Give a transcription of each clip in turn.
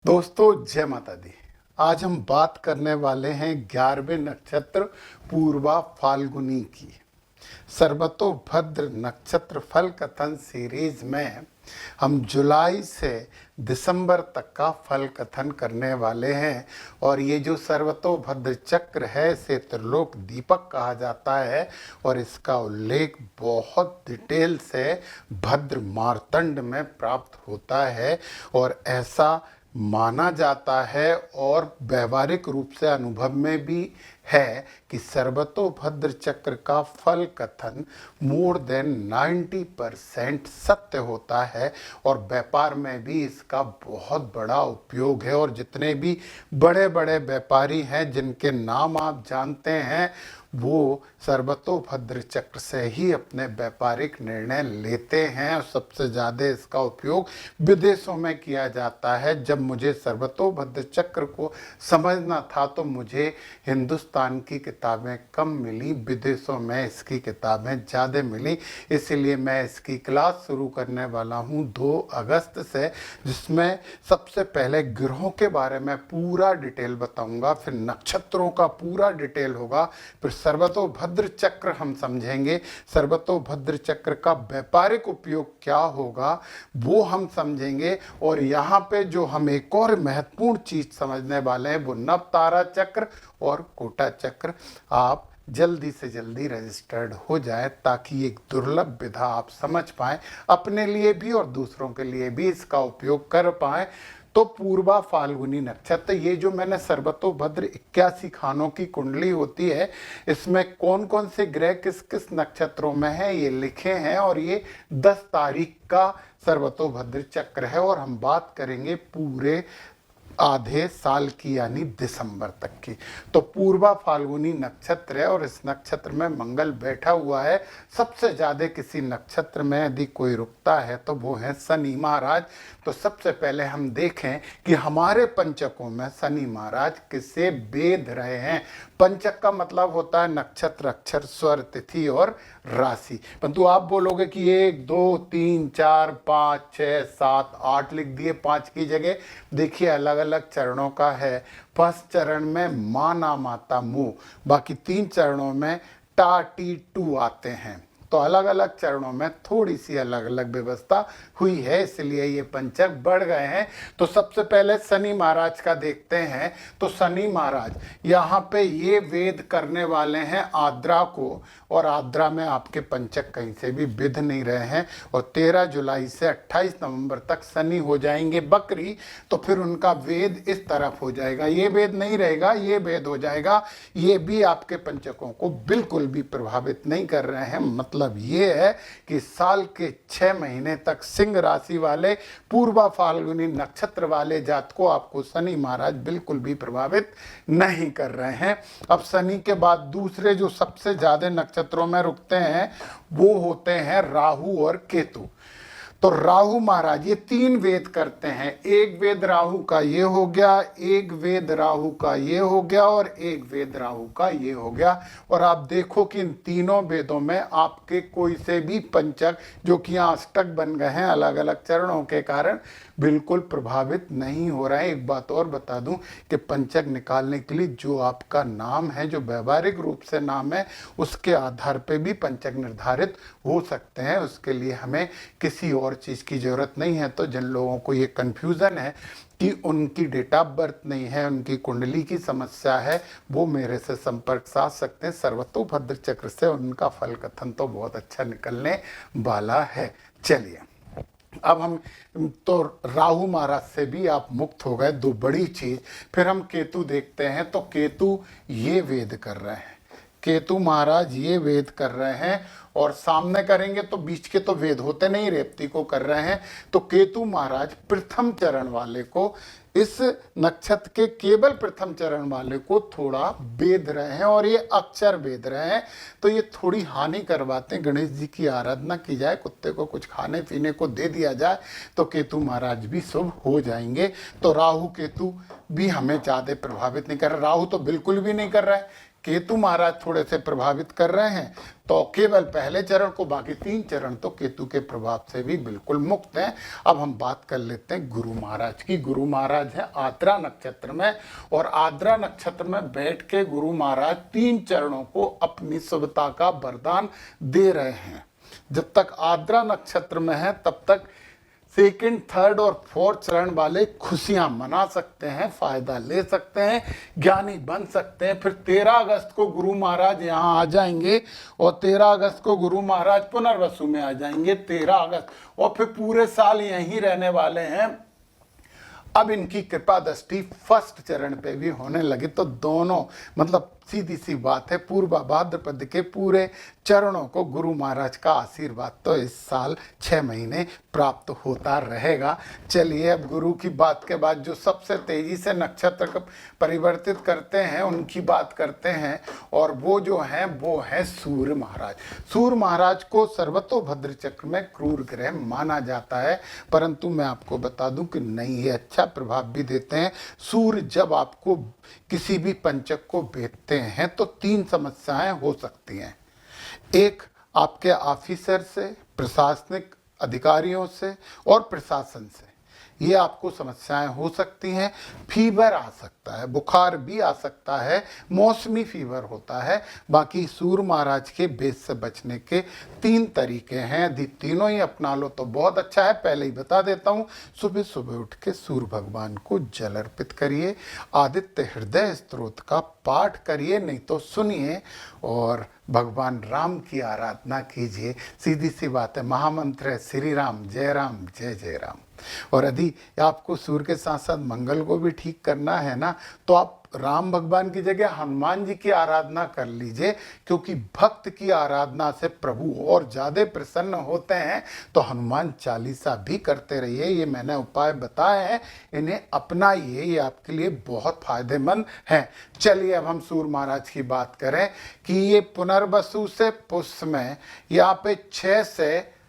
दोस्तों जय माता दी। आज हम बात करने वाले हैं 11वें नक्षत्र पूर्वा फाल्गुनी की। सर्वतोभद्र नक्षत्र फल कथन सीरीज में हम जुलाई से दिसंबर तक का फल कथन करने वाले हैं। और ये जो सर्वतोभद्र चक्र है इसे त्रिलोक दीपक कहा जाता है और इसका उल्लेख बहुत डिटेल से भद्र मार्तंड में प्राप्त होता है और ऐसा माना जाता है और व्यवहारिक रूप से अनुभव में भी है कि सर्वतोभद्र चक्र का फल कथन मोर देन 90% सत्य होता है और व्यापार में भी इसका बहुत बड़ा उपयोग है। और जितने भी बड़े बड़े व्यापारी हैं जिनके नाम आप जानते हैं वो सर्वतोभद्र चक्र से ही अपने व्यापारिक निर्णय लेते हैं। और सबसे ज़्यादा इसका उपयोग विदेशों में किया जाता है। जब मुझे सर्वतोभद्र चक्र को समझना था तो मुझे हिंदुस्तान की किताबें कम मिली, विदेशों में इसकी किताबें ज़्यादा मिली। इसलिए मैं इसकी क्लास शुरू करने वाला हूँ 2 अगस्त से, जिसमें सबसे पहले ग्रहों के बारे में पूरा डिटेल बताऊँगा, फिर नक्षत्रों का पूरा डिटेल होगा, फिर सर्वतोभद्र चक्र हम समझेंगे, सर्वतोभद्र चक्र का व्यापारिक उपयोग क्या होगा वो हम समझेंगे। और यहाँ पे जो हम एक और महत्वपूर्ण चीज समझने वाले हैं वो नवतारा चक्र और कोटा चक्र। आप जल्दी से जल्दी रजिस्टर्ड हो जाए ताकि एक दुर्लभ विधा आप समझ पाएं, अपने लिए भी और दूसरों के लिए भी इसका उपयोग कर पाएं। तो पूर्वा फाल्गुनी नक्षत्र, ये जो मैंने सर्वतोभद्र 81 खानों की कुंडली होती है इसमें कौन कौन से ग्रह किस किस नक्षत्रों में है ये लिखे हैं। और ये 10 तारीख का सर्वतोभद्र चक्र है और हम बात करेंगे पूरे आधे साल की यानी दिसंबर तक की। तो पूर्वा फाल्गुनी नक्षत्र है और इस नक्षत्र में मंगल बैठा हुआ है। सबसे ज्यादा किसी नक्षत्र में यदि कोई रुकता है तो वो है शनि महाराज। तो सबसे पहले हम देखें कि हमारे पंचकों में शनि महाराज किसे वेध रहे हैं। पंचक का मतलब होता है नक्षत्र, अक्षर, स्वर, तिथि और राशि। परंतु आप बोलोगे कि 1 2 3 4 5 6 7 8 लिख दिए, 5 की जगह देखिए अलग अलग चरणों का है। फर्स्ट चरण में माना माता मुंह, बाकी 3 चरणों में टा टी टू आते हैं। तो अलग अलग चरणों में थोड़ी सी अलग अलग व्यवस्था हुई है, इसलिए ये पंचक बढ़ गए हैं। तो सबसे पहले शनि महाराज का देखते हैं। तो शनि महाराज यहाँ पे ये वेद करने वाले हैं आद्रा को, और आद्रा में आपके पंचक कहीं से भी विध नहीं रहे हैं। और 13 जुलाई से 28 नवंबर तक शनि हो जाएंगे बकरी, तो फिर उनका वेद इस तरफ हो जाएगा। ये वेद नहीं रहेगा, ये वेद हो जाएगा। ये भी आपके पंचकों को बिल्कुल भी प्रभावित नहीं कर रहे हैं। मतलब ये है कि साल के 6 महीने तक सिंह राशि वाले पूर्वा फाल्गुनी नक्षत्र वाले जात को आपको शनि महाराज बिल्कुल भी प्रभावित नहीं कर रहे हैं। अब शनि के बाद दूसरे जो सबसे ज्यादा नक्षत्रों में रुकते हैं वो होते हैं राहु और केतु। तो राहु महाराज ये 3 वेद करते हैं। एक वेद राहु का ये हो गया, एक वेद राहु का ये हो गया और एक वेद राहु का ये हो गया। और आप देखो कि इन तीनों वेदों में आपके कोई से भी पंचक जो कि यहाँ अष्टक बन गए हैं अलग अलग चरणों के कारण बिल्कुल प्रभावित नहीं हो रहा है। एक बात और बता दूं कि पंचक निकालने के लिए जो आपका नाम है, जो व्यवहारिक रूप से नाम है, उसके आधार पे भी पंचक निर्धारित हो सकते हैं। उसके लिए हमें किसी और चीज़ की जरूरत नहीं है। तो जिन लोगों को ये कन्फ्यूज़न है कि उनकी डेट ऑफ बर्थ नहीं है, उनकी कुंडली की समस्या है, वो मेरे से संपर्क साध सकते हैं। सर्वतोभद्र चक्र से उनका फल कथन तो बहुत अच्छा निकलने वाला है। चलिए अब हम तो राहु महाराज से भी आप मुक्त हो गए, 2 बड़ी चीज। फिर हम केतु देखते हैं। तो केतु ये वेद कर रहे हैं, केतु महाराज ये वेद कर रहे हैं और सामने करेंगे तो बीच के तो वेद होते नहीं, रेवती को कर रहे हैं। तो केतु महाराज प्रथम चरण वाले को, इस नक्षत्र के केवल प्रथम चरण वाले को थोड़ा वेद रहे हैं और ये अक्षर वेद रहे हैं। तो ये थोड़ी हानि करवाते हैं। गणेश जी की आराधना की जाए, कुत्ते को कुछ खाने पीने को दे दिया जाए तो केतु महाराज भी शुभ हो जाएंगे। तो राहु केतु भी हमें ज़्यादा प्रभावित नहीं कर रहा। राहु तो बिल्कुल भी नहीं कर रहा है, केतु महाराज थोड़े से प्रभावित कर रहे हैं, तो केवल पहले चरण को, बाकी 3 चरण तो केतु के प्रभाव से भी बिल्कुल मुक्त हैं। अब हम बात कर लेते हैं गुरु महाराज की। गुरु महाराज है आद्रा नक्षत्र में, और आद्रा नक्षत्र में बैठ के गुरु महाराज 3 चरणों को अपनी शुभता का वरदान दे रहे हैं। जब तक आद्रा नक्षत्र में है तब तक 2nd, 3rd और 4th चरण वाले खुशियां मना सकते हैं, फायदा ले सकते हैं, ज्ञानी बन सकते हैं। फिर 13 अगस्त को गुरु महाराज यहाँ आ जाएंगे, और 13 अगस्त को गुरु महाराज पुनर्वसु में आ जाएंगे 13 अगस्त, और फिर पूरे साल यहीं रहने वाले हैं। अब इनकी कृपा दृष्टि 1st चरण पे भी होने लगी, तो दोनों मतलब सीधी सी बात है, पूर्व भाद्रपद के पूरे चरणों को गुरु महाराज का आशीर्वाद तो इस साल 6 महीने प्राप्त होता रहेगा। चलिए अब गुरु की बात के बाद जो सबसे तेजी से नक्षत्र को परिवर्तित करते हैं उनकी बात करते हैं, और वो जो हैं वो है सूर्य महाराज। सूर्य महाराज को सर्वतोभद्र चक्र में क्रूर ग्रह माना जाता है, परंतु मैं आपको बता दूं कि नहीं, ये अच्छा प्रभाव भी देते हैं। सूर्य जब आपको किसी भी पंचक को भेदते हैं तो 3 समस्याएं हो सकती हैं। एक, आपके ऑफिसर से, प्रशासनिक अधिकारियों से और प्रशासन से ये आपको समस्याएं हो सकती हैं। फीवर आ सकता है, बुखार भी आ सकता है, मौसमी फीवर होता है। बाकी सूर्य महाराज के भेद से बचने के 3 तरीके हैं, यदि तीनों ही अपना लो तो बहुत अच्छा है। पहले ही बता देता हूँ, सुबह सुबह उठ के सूर्य भगवान को जल अर्पित करिए, आदित्य हृदय स्तोत्र का पाठ करिए, नहीं तो सुनिए, और भगवान राम की आराधना कीजिए। सीधी सी बात है, महामंत्र है श्री राम जय जय राम। और यदि आपको सूर्य के साथ साथ मंगल को भी ठीक करना है ना, तो आप राम भगवान की जगह हनुमान जी की आराधना कर लीजिए, क्योंकि भक्त की आराधना से प्रभु और ज़्यादा प्रसन्न होते हैं। तो हनुमान चालीसा भी करते रहिए, ये मैंने उपाय बताए हैं, इन्हें अपनाइए, ये आपके लिए बहुत फायदेमंद है। चलिए अब हम सूर्य महाराज की बात करें कि ये पुनर्वसु से पुष्य में यहाँ पे 6 से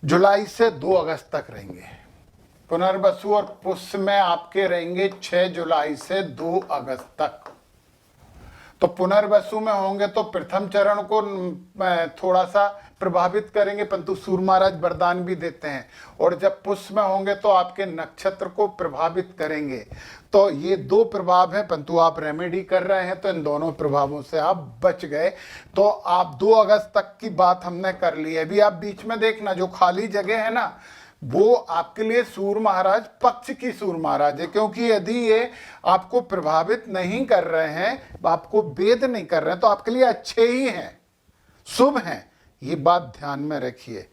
जुलाई से 2 अगस्त तक रहेंगे। पुनर्वसु और पुष्य में आपके रहेंगे 6 जुलाई से 2 अगस्त तक। तो पुनर्वसु में होंगे तो प्रथम चरण को थोड़ा सा प्रभावित करेंगे, परंतु सूर्य महाराज वरदान भी देते हैं। और जब पुष्य में होंगे तो आपके नक्षत्र को प्रभावित करेंगे। तो ये 2 प्रभाव हैं, परंतु आप रेमेडी कर रहे हैं तो इन दोनों प्रभावों से आप बच गए। तो आप 2 अगस्त तक की बात हमने कर ली है। अभी आप बीच में देखना, जो खाली जगह है ना, वो आपके लिए सूर्य महाराज पक्ष की सूर्य महाराज है, क्योंकि यदि ये आपको प्रभावित नहीं कर रहे हैं, आपको वेद नहीं कर रहे हैं, तो आपके लिए अच्छे ही हैं, शुभ हैं, ये बात ध्यान में रखिए।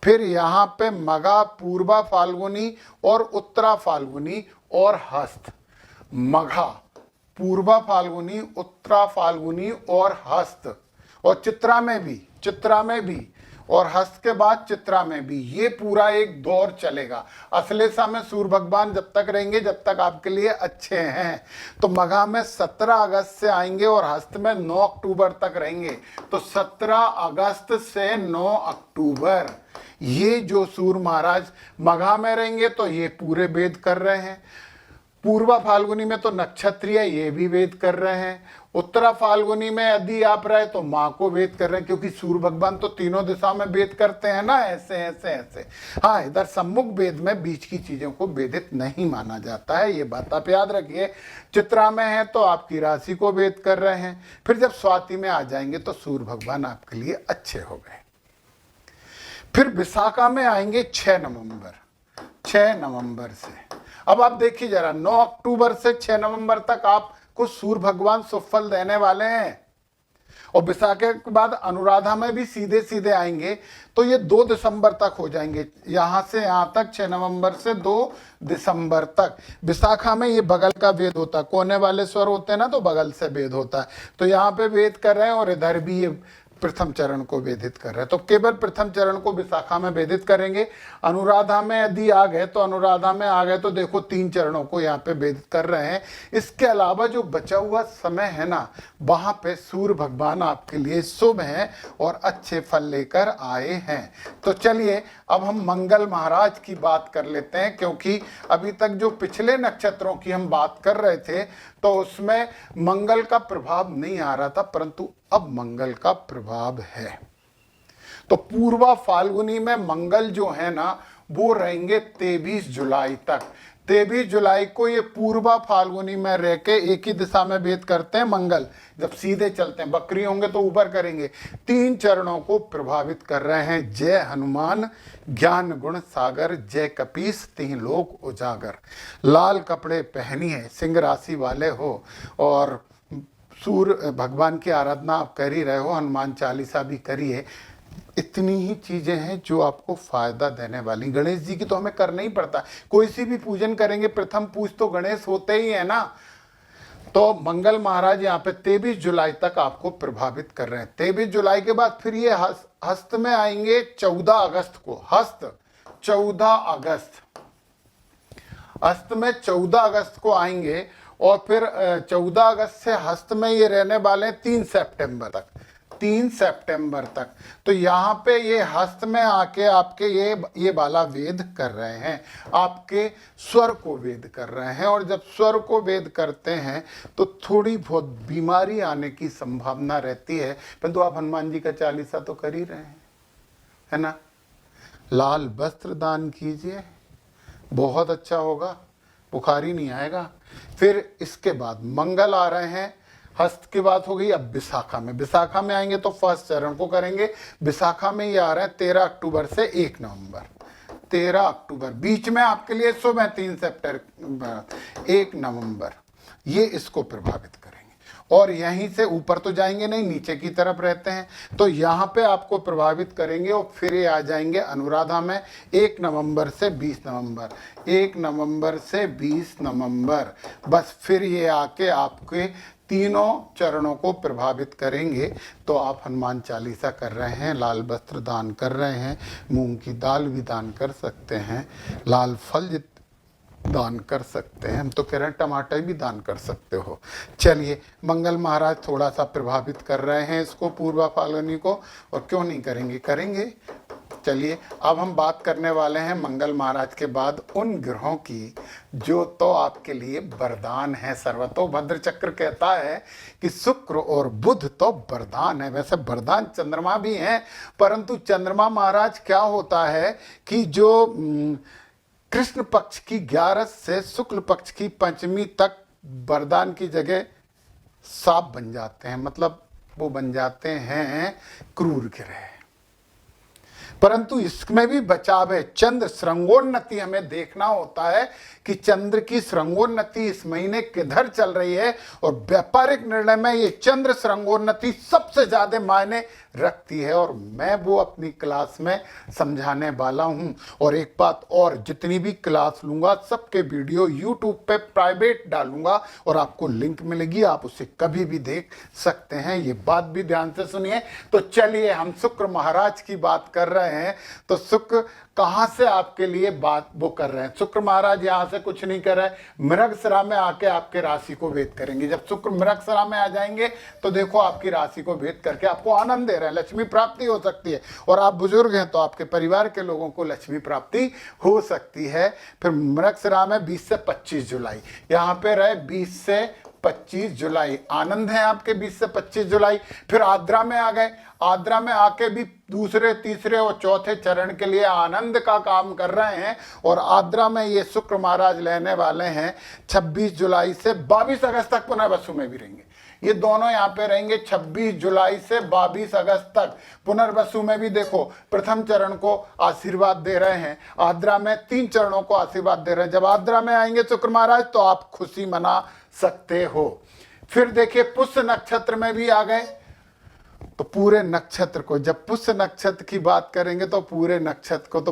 फिर यहाँ पे मघा, पूर्वा फाल्गुनी और उत्तरा फाल्गुनी और हस्त। मघा, पूर्वा फाल्गुनी, उत्तरा फाल्गुनी और हस्त, और चित्रा में भी और हस्त के बाद चित्रा में भी, ये पूरा एक दौर चलेगा। अश्लेषा में सूर्य भगवान जब तक रहेंगे जब तक आपके लिए अच्छे हैं। तो मघा में 17 अगस्त से आएंगे और हस्त में 9 अक्टूबर तक रहेंगे। तो 17 अगस्त से 9 अक्टूबर ये जो सूर्य महाराज मघा में रहेंगे तो ये पूरे वेद कर रहे हैं। पूर्वा फाल्गुनी में तो नक्षत्रीय, ये भी वेद कर रहे हैं। उत्तरा फाल्गुनी में यदि आप रहे तो माँ को वेद कर रहे हैं, क्योंकि सूर्य भगवान तो तीनों दिशा में वेद करते हैं ना, ऐसे ऐसे ऐसे। हाँ, इधर सम्मुख वेद में बीच की चीजों को वेदित नहीं माना जाता है, ये बात आप याद रखिए। चित्रा में है तो आपकी राशि को वेद कर रहे हैं। फिर जब स्वाति में आ जाएंगे तो सूर्य भगवान आपके लिए अच्छे हो गए। फिर विशाखा में आएंगे 6 नवंबर से। अब आप देखिए जरा, 9 अक्टूबर से 6 नवंबर तक आपको सूर्य भगवान सुफल देने वाले हैं। और विशाखा के बाद अनुराधा में भी सीधे सीधे आएंगे, तो ये 2 दिसंबर तक हो जाएंगे। यहां से यहां तक 6 नवंबर से 2 दिसंबर तक। विशाखा में ये बगल का वेद होता है, कोने वाले स्वर होते हैं ना, तो बगल से वेद होता है। तो यहाँ पे वेद कर रहे हैं और इधर भी ये प्रथम चरण को वेदित कर रहे हैं। तो केवल प्रथम चरण को विशाखा में वेदित करेंगे। अनुराधा में यदि आ गए तो अनुराधा में आ गए तो देखो 3 चरणों को यहाँ पे वेदित कर रहे हैं। इसके अलावा जो बचा हुआ समय है ना, वहां पे सूर्य भगवान आपके लिए शुभ हैं और अच्छे फल लेकर आए हैं। तो चलिए अब हम मंगल महाराज की बात कर लेते हैं, क्योंकि अभी तक जो पिछले नक्षत्रों की हम बात कर रहे थे तो उसमें मंगल का प्रभाव नहीं आ रहा था, परंतु अब मंगल का प्रभाव है। तो पूर्वा फाल्गुनी में मंगल जो है ना वो रहेंगे 23 जुलाई तक। 23 जुलाई को ये पूर्वा फाल्गुनी में रह के एक ही दिशा में भेद करते हैं मंगल। जब सीधे चलते हैं, बकरी होंगे तो ऊपर करेंगे। 3 चरणों को प्रभावित कर रहे हैं। जय हनुमान ज्ञान गुण सागर, जय कपीस तीन लोक उजागर। लाल कपड़े पहनिए, सिंह राशि वाले हो और सूर्य भगवान की आराधना आप कर ही रहे हो, हनुमान चालीसा भी करिए। इतनी ही चीजें हैं जो आपको फायदा देने वाली। गणेश जी की तो हमें करना ही पड़ता है, कोई सी भी पूजन करेंगे प्रथम पूज तो गणेश होते ही है ना। तो मंगल महाराज यहाँ पे 23 जुलाई तक आपको प्रभावित कर रहे हैं। 23 जुलाई के बाद फिर ये हस्त में आएंगे 14 अगस्त को। हस्त 14 अगस्त, हस्त में 14 अगस्त को आएंगे और फिर 14 अगस्त से हस्त में ये रहने वाले हैं 3 सितंबर तक। 3 सितंबर तक। तो यहाँ पे ये हस्त में आके आपके ये बाला वेद कर रहे हैं, आपके स्वर को वेद कर रहे हैं। और जब स्वर को वेद करते हैं तो थोड़ी बहुत बीमारी आने की संभावना रहती है, परंतु आप हनुमान जी का चालीसा तो कर ही रहे हैं, है ना। लाल वस्त्र दान कीजिए, बहुत अच्छा होगा, बुखार ही नहीं आएगा। फिर इसके बाद मंगल आ रहे हैं। हस्त की बात हो गई। अब विशाखा में, विशाखा में आएंगे तो फर्स्ट चरण को करेंगे। विशाखा में ये आ रहा है 13 अक्टूबर से 1 नवंबर। 13 अक्टूबर बीच में आपके लिए शुभ है। 3 सितंबर 1 नवंबर ये इसको प्रभावित करेंगे। और यहीं से ऊपर तो जाएंगे नहीं, नीचे की तरफ रहते हैं, तो यहाँ पे आपको प्रभावित करेंगे। और फिर ये आ जाएंगे अनुराधा में 1 नवंबर से 20 नवंबर। 1 नवंबर से 20 नवंबर, बस फिर ये आके आपके तीनों चरणों को प्रभावित करेंगे। तो आप हनुमान चालीसा कर रहे हैं, लाल वस्त्र दान कर रहे हैं, मूंग की दाल भी दान कर सकते हैं, लाल फल दान कर सकते हैं, हम तो कह रहे हैं टमाटर भी दान कर सकते हो। चलिए मंगल महाराज थोड़ा सा प्रभावित कर रहे हैं इसको, पूर्वा फाल्गुनी को, और क्यों नहीं करेंगे, करेंगे। चलिए अब हम बात करने वाले हैं मंगल महाराज के बाद उन ग्रहों की जो तो आपके लिए वरदान है। सर्वतोभद्र चक्र कहता है कि शुक्र और बुध तो वरदान है। वैसे वरदान चंद्रमा भी हैं, परंतु चंद्रमा महाराज क्या होता है कि जो कृष्ण पक्ष की 11 से शुक्ल पक्ष की 5वीं तक वरदान की जगह साप बन जाते हैं, मतलब वो बन जाते हैं क्रूर ग्रह। परंतु इसमें भी बचाव है। चंद्र श्रृंगोन्नति हमें देखना होता है कि चंद्र की श्रृंगोन्नति इस महीने किधर चल रही है, और व्यापारिक निर्णय में ये चंद्र श्रृंगोन्नति सबसे ज्यादा मायने रखती है, और मैं वो अपनी क्लास में समझाने वाला हूं। और एक बात और, जितनी भी क्लास लूंगा सबके वीडियो यूट्यूब पे प्राइवेट डालूंगा और आपको लिंक मिलेगी, आप उसे कभी भी देख सकते हैं। ये बात भी ध्यान से सुनिए। तो चलिए हम शुक्र महाराज की बात कर रहे हैं। तो शुक्र कहां से आपके लिए बात वो कर रहे हैं। शुक्र महाराज यहां से कुछ नहीं कर रहे, मृगशिरा में आके आपके राशि को भेद करेंगे। जब शुक्र मृगशिरा में आ जाएंगे तो देखो आपकी राशि को भेद करके आपको आनंद दे रहे हैं, लक्ष्मी प्राप्ति हो सकती है। और आप बुजुर्ग हैं तो आपके परिवार के लोगों को लक्ष्मी प्राप्ति हो सकती है। फिर मृगशिरा में 20 से 25 जुलाई, यहाँ पे रहे 20 से 25 जुलाई, आनंद है आपके 20 से 25 जुलाई। फिर आद्रा में आ गए, आद्रा में आके भी दूसरे, तीसरे और चौथे चरण के लिए आनंद का काम कर रहे हैं। और आद्रा में ये शुक्र महाराज लेने वाले हैं 26 जुलाई से 22 अगस्त तक पुनर्वसु में भी रहेंगे। ये दोनों यहाँ पे रहेंगे 26 जुलाई से 22 अगस्त तक। पुनर्वसु में भी देखो प्रथम चरण को आशीर्वाद दे रहे हैं, आद्रा में 3 चरणों को आशीर्वाद दे रहे हैं। जब आद्रा में आएंगे शुक्र महाराज तो आप खुशी मना सकते हो। फिर देखिए पुष्य नक्षत्र में भी आ गए। तो पूरे नक्षत्र को, जब पुष्य नक्षत्र की बात करेंगे तो पूरे नक्षत्र को, तो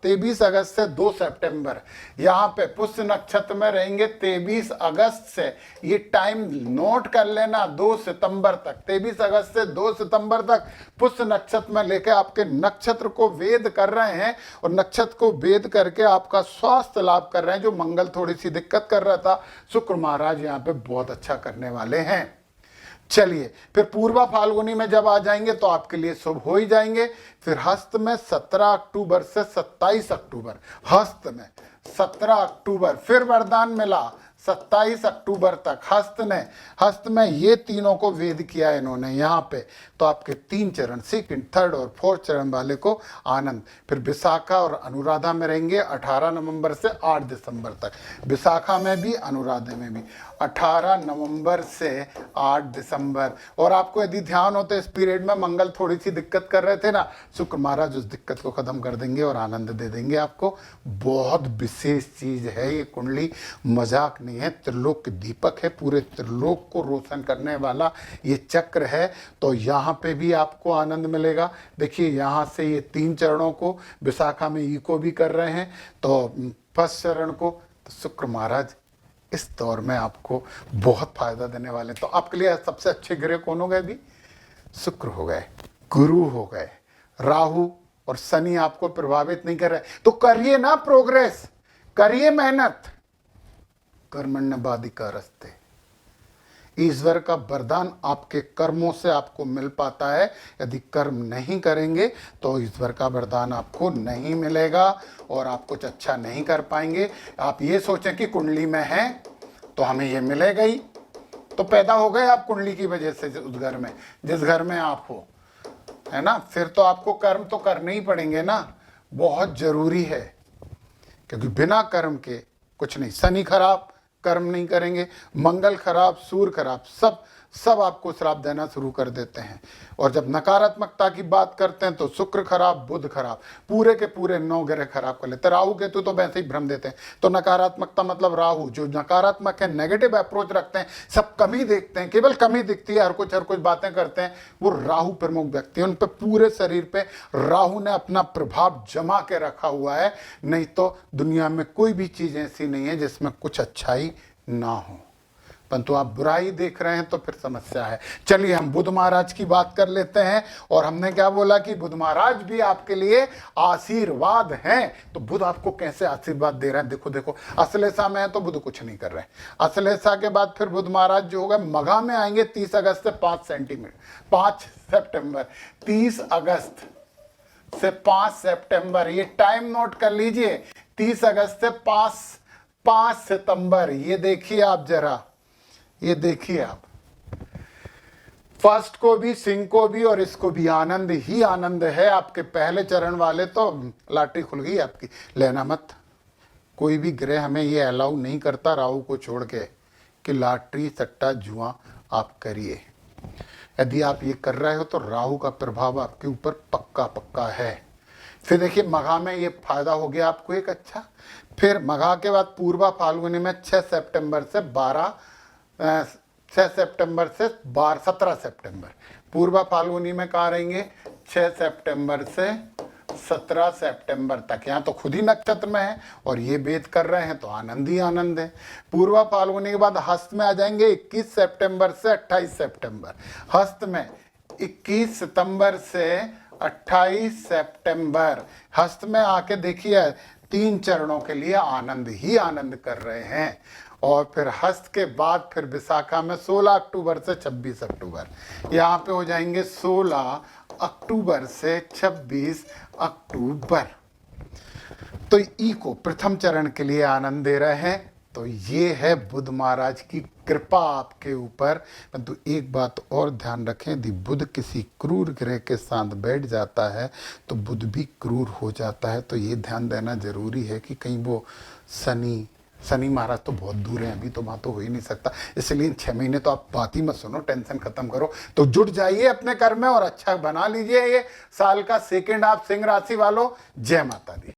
23 अगस्त से 2 सितंबर यहाँ पे पुष्य नक्षत्र में रहेंगे। 23 अगस्त से, ये टाइम नोट कर लेना, 2 सितंबर तक, 23 अगस्त से 2 सितंबर तक पुष्य नक्षत्र में लेके आपके नक्षत्र को वेद कर रहे हैं, और नक्षत्र को वेद करके आपका स्वास्थ्य लाभ कर रहे हैं। जो मंगल थोड़ी सी दिक्कत कर रहा था, शुक्र महाराज यहाँ पे बहुत अच्छा करने वाले हैं। चलिए, फिर पूर्वा फाल्गुनी में जब आ जाएंगे तो आपके लिए शुभ हो ही जाएंगे। फिर हस्त में 17 अक्टूबर से 27 अक्टूबर, हस्त में 17 अक्टूबर, फिर वरदान मिला 27 अक्टूबर तक। हस्त में ये तीनों को वेद किया इन्होंने यहाँ पे। तो आपके 3 चरण, सेकंड, थर्ड और फोर्थ चरण वाले को आनंद। फिर विशाखा और अनुराधा में रहेंगे 18 नवंबर से 8 दिसंबर तक। विशाखा में भी, अनुराधा में भी 18 नवंबर से 8 दिसंबर। और आपको यदि ध्यान हो तो इस पीरियड में मंगल थोड़ी सी दिक्कत कर रहे थे ना, शुक्र महाराज उस दिक्कत को खत्म कर देंगे और आनंद दे देंगे आपको। बहुत विशेष चीज है ये कुंडली, मजाक नहीं है। त्रिलोक के दीपक है, पूरे त्रिलोक को रोशन करने वाला ये चक्र है। तो यहाँ पे भी आपको आनंद मिलेगा। देखिए यहाँ से ये 3 चरणों को विशाखा में को भी कर रहे हैं, तो फर्स्ट चरण को तो शुक्र महाराज इस दौर में आपको बहुत फायदा देने वाले। तो आपके लिए सबसे अच्छे ग्रह कौन हो गए? भी शुक्र हो गए, गुरु हो गए, राहु और शनि आपको प्रभावित नहीं कर रहे। तो करिए ना प्रोग्रेस, करिए मेहनत। कर्मण्येवाधिकारस्ते, ईश्वर का वरदान आपके कर्मों से आपको मिल पाता है। यदि कर्म नहीं करेंगे तो ईश्वर का वरदान आपको नहीं मिलेगा और आप कुछ अच्छा नहीं कर पाएंगे। आप ये सोचें कि कुंडली में है तो हमें ये मिलेगा ही, तो पैदा हो गए आप कुंडली की वजह से उस घर में, जिस घर में आप हो, है ना। फिर तो आपको कर्म तो करने ही पड़ेंगे ना, बहुत जरूरी है, क्योंकि बिना कर्म के कुछ नहीं। शनि खराब, कर्म नहीं करेंगे, मंगल खराब, सूर्य खराब, सब आपको श्राप देना शुरू कर देते हैं। और जब नकारात्मकता की बात करते हैं तो शुक्र खराब, बुध खराब, पूरे के पूरे 9 ग्रह खराब कर लेते हैं। राहु केतु तो वैसे ही भ्रम देते हैं। तो नकारात्मकता मतलब राहु जो नकारात्मक है, नेगेटिव अप्रोच रखते हैं, सब कमी देखते हैं, केवल कमी दिखती है, हर कुछ बातें करते हैं, वो राहु प्रमुख व्यक्ति है। उन पे पूरे शरीर पे राहु ने अपना प्रभाव जमा के रखा हुआ है। नहीं तो दुनिया में कोई भी चीज ऐसी नहीं है जिसमें कुछ अच्छाई ना हो, परंतु आप बुराई देख रहे हैं तो फिर समस्या है। चलिए हम बुध महाराज की बात कर लेते हैं। और हमने क्या बोला कि बुध महाराज भी आपके लिए आशीर्वाद हैं। तो बुध आपको कैसे आशीर्वाद दे रहे हैं? देखो अश्लेषा में है तो बुध कुछ नहीं कर रहे हैं। अश्लेषा के बाद फिर बुध महाराज जो होगा मघा में आएंगे 30 अगस्त से 5 सितंबर, 30 अगस्त से 5 सितंबर, ये टाइम नोट कर लीजिए। 30 अगस्त से 5 सितंबर। ये देखिए आप जरा, ये देखिए आप, फर्स्ट को भी, सिंह को भी और इसको भी आनंद ही आनंद है। आपके पहले चरण वाले तो लॉटरी खुल गई आपकी, लेना मत। कोई भी ग्रह हमें ये अलाउ नहीं करता, राहु को छोड़ के, कि लॉटरी सट्टा जुआ आप करिए। यदि आप ये कर रहे हो तो राहु का प्रभाव आपके ऊपर पक्का है। फिर देखिए मघा में ये फायदा हो गया आपको एक अच्छा। फिर मघा के बाद पूर्वा फाल्गुनी में 6 सितंबर से 17 सितंबर। पूर्वा फाल्गुनी में कहाँ रहेंगे? 6 सितंबर से 17 सितंबर तक। यहाँ तो खुद ही नक्षत्र में है और ये वेद कर रहे हैं तो आनंद ही आनंद है। पूर्वा फाल्गुनी के बाद हस्त में आ जाएंगे 21 सितंबर से 28 सितंबर। हस्त में 21 सितंबर से 28 सितंबर। हस्त में आके देखिए 3 चरणों के लिए आनंद ही आनंद कर रहे हैं। और फिर हस्त के बाद फिर विशाखा में 16 अक्टूबर से 26 अक्टूबर। यहाँ पे हो जाएंगे 16 अक्टूबर से 26 अक्टूबर। तो ई को प्रथम चरण के लिए आनंद दे रहे हैं। तो ये है बुध महाराज की कृपा आपके ऊपर। परंतु एक बात और ध्यान रखें, यदि बुध किसी क्रूर ग्रह के साथ बैठ जाता है तो बुध भी क्रूर हो जाता है। तो ये ध्यान देना जरूरी है कि कहीं वो शनि महाराज तो बहुत दूर है, अभी तो वहाँ तो हो ही नहीं सकता। इसलिए 6 महीने तो आप बात ही मत सुनो, टेंशन खत्म करो। तो जुट जाइए अपने कर्म में और अच्छा बना लीजिए ये साल का सेकंड हाफ। सिंह राशि वालों, जय माता दी।